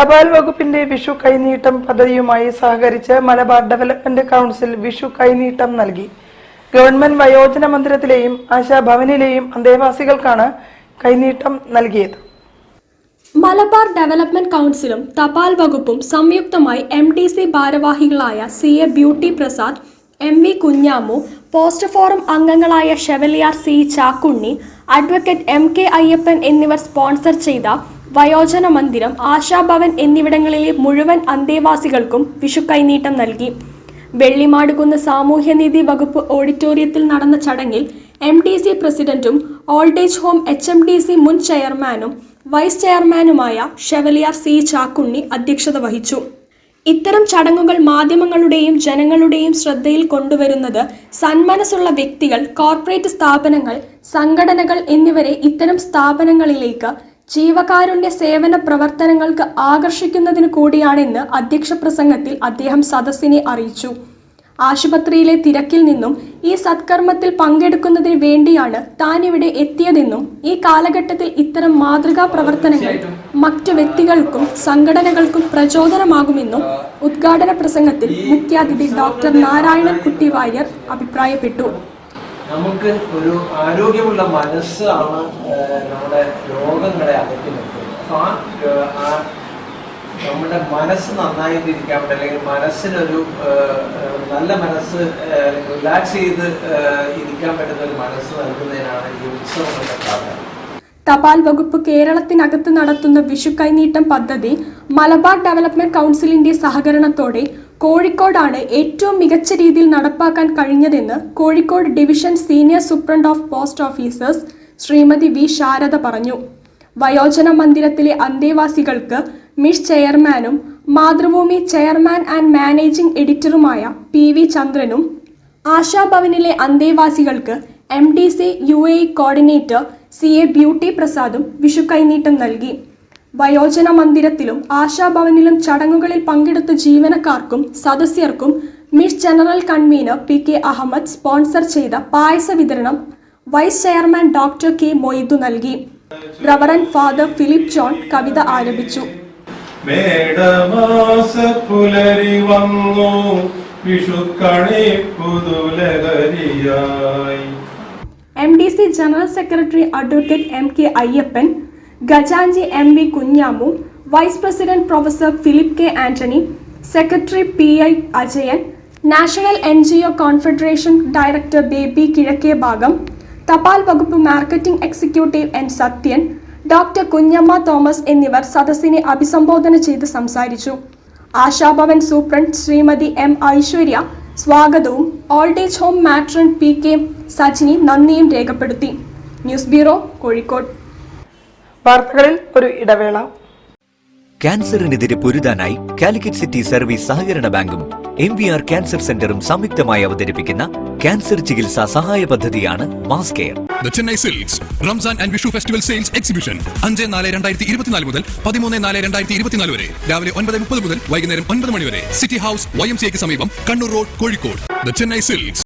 തപാൽ വകുപ്പിന്റെ വിഷു കൈനീട്ടം പദ്ധതിയുമായി സഹകരിച്ച് മലബാർ ഡെവലപ്മെന്റ് കൗൺസിൽ വിഷു കൈനീട്ടം നൽകി. ഗവൺമെന്റ് വയോജന മന്ദിരത്തിലെയും ആശാഭവനിലെയും അന്തേവാസികൾക്കാണ് കൈനീട്ടം നൽകിയത്. മലബാർ ഡെവലപ്മെന്റ് കൗൺസിലും തപാൽ വകുപ്പും സംയുക്തമായി MDC ഭാരവാഹികളായ CA Beauty Prasad, MV Kunhamu, post forum അംഗങ്ങളായ chevalier C Chakkunni, advocate MK Ayyappan എന്നിവർ സ്പോൺസർ ചെയ്ത വയോജന മന്ദിരം, ആശാഭവൻ എന്നിവിടങ്ങളിലെ മുഴുവൻ അന്തേവാസികൾക്കും വിഷു കൈനീട്ടം നൽകി. വെള്ളിമാടുകുന്ന് സാമൂഹ്യനീതി വകുപ്പ് ഓഡിറ്റോറിയത്തിൽ നടന്ന ചടങ്ങിൽ MDC പ്രസിഡന്റും ഓൾഡ് ഏജ് ഹോം HMDC മുൻ ചെയർമാനും വൈസ് ചെയർമാനുമായ ഷെവലിയാർ C ചാക്കുണ്ണി അധ്യക്ഷത വഹിച്ചു. ഇത്തരം ചടങ്ങുകൾ മാധ്യമങ്ങളുടെയും ജനങ്ങളുടെയും ശ്രദ്ധയിൽ കൊണ്ടുവരുന്നത് സന്മനസ്സുള്ള വ്യക്തികൾ, കോർപ്പറേറ്റ് സ്ഥാപനങ്ങൾ, സംഘടനകൾ എന്നിവരെ ഇത്തരം സ്ഥാപനങ്ങളിലേക്ക് ജീവകാരുണ്യ സേവന പ്രവർത്തനങ്ങൾക്ക് ആകർഷിക്കുന്നതിന് കൂടിയാണെന്ന് അധ്യക്ഷ പ്രസംഗത്തിൽ അദ്ദേഹം സദസ്സിനെ അറിയിച്ചു. ആശുപത്രിയിലെ തിരക്കിൽ നിന്നും ഈ സത്കർമ്മത്തിൽ പങ്കെടുക്കുന്നതിന് വേണ്ടിയാണ് താൻ ഇവിടെ എത്തിയതെന്നും ഈ കാലഘട്ടത്തിൽ ഇത്തരം മാതൃകാ പ്രവർത്തനങ്ങൾ മറ്റു വ്യക്തികൾക്കും സംഘടനകൾക്കും പ്രചോദനമാകുമെന്നും ഉദ്ഘാടന പ്രസംഗത്തിൽ മുഖ്യാതിഥി ഡോക്ടർ നാരായണൻ കുട്ടി വാര്യർ അഭിപ്രായപ്പെട്ടു. നമുക്ക് ഒരു ആരോഗ്യമുള്ള മനസ്സാണ് നമ്മുടെ രോഗങ്ങളെ അകറ്റി നിർത്തുന്നത്. നമ്മുടെ മനസ്സ് നന്നായിട്ടിരിക്കാൻ പറ്റും, അല്ലെങ്കിൽ മനസ്സിനൊരു നല്ല മനസ്സ് റിലാക്സ് ചെയ്ത് ഇരിക്കാൻ പറ്റുന്ന ഒരു മനസ്സ് നൽകുന്നതിനാണ് ഈ ഉത്സവങ്ങളുടെ കാരണം. തപാൽ വകുപ്പ് കേരളത്തിനകത്ത് നടത്തുന്ന വിഷു കൈനീട്ടം പദ്ധതി മലബാർ ഡെവലപ്മെന്റ് കൗൺസിലിന്റെ സഹകരണത്തോടെ കോഴിക്കോടാണ് ഏറ്റവും മികച്ച രീതിയിൽ നടപ്പാക്കാൻ കഴിഞ്ഞതെന്ന് Kozhikode division senior superintendent of post offices Shrimati V Sharada പറഞ്ഞു. വയോജന മന്ദിരത്തിലെ അന്തേവാസികൾക്ക് മിസ് ചെയർമാനും മാതൃഭൂമി ചെയർമാൻ ആൻഡ് മാനേജിംഗ് എഡിറ്ററുമായ PV ചന്ദ്രനും, ആശാഭവനിലെ അന്തേവാസികൾക്ക് MDC UAE coordinator CA Beauty പ്രസാദും വിഷു കൈനീട്ടം നൽകി. വയോജന മന്ദിരത്തിലും ആശാഭവനിലും ചടങ്ങുകളിൽ പങ്കെടുത്ത ജീവനക്കാർക്കും സദസ്യർക്കും മിസ് general convener PK Ahmed sponsor ചെയ്ത പായസ വിതരണം vice chairman doctor K Moidu നൽകി. റവറന്റ് ഫാദർ ഫിലിപ്പ് ജോൺ കവിത ആലപിച്ചു. MDC general secretary advocate MK Ayyappan, ഖജാൻജി MV Kunhamu, vice president professor Philip K Antony, secretary PI Ajayan, national NGO confederation director Baby Kizhakke Bhagam, തപാൽ വകുപ്പ് marketing executive N Sathyan, doctor Kunjamma Thomas എന്നിവർ സദസ്സിനെ അഭിസംബോധന ചെയ്ത് സംസാരിച്ചു. ആശാഭവൻ സൂപ്രണ്ട് ശ്രീമതി M ഐശ്വര്യ സ്വാഗതവും old age home matron PK Sajini നന്ദിയും രേഖപ്പെടുത്തി. News bureau, Kozhikode. വാർത്തകളിൽ ഒരു ഇടവേള. ക്യാൻസറിനെതിരെ പൊരുതാനായി കാലിക്കറ്റ് സിറ്റി സർവീസ് സഹകരണ ബാങ്കും MVR ക്യാൻസർ സെന്ററും സംയുക്തമായി അവതരിപ്പിക്കുന്ന ക്യാൻസർ ചികിത്സാ സഹായ പദ്ധതിയാണ് mass care. The Chennai Silks Ramzan and Vishu Festival Sales Exhibition 5-4-2024 മുതൽ 13-4-2024 വരെ രാവിലെ 9:30 മുതൽ വൈകുന്നേരം 9 മണി വരെ സിറ്റി ഹൗസ് YMCA ക്ക് സമീപം Kannur road, Kozhikode. The Chennai Silks.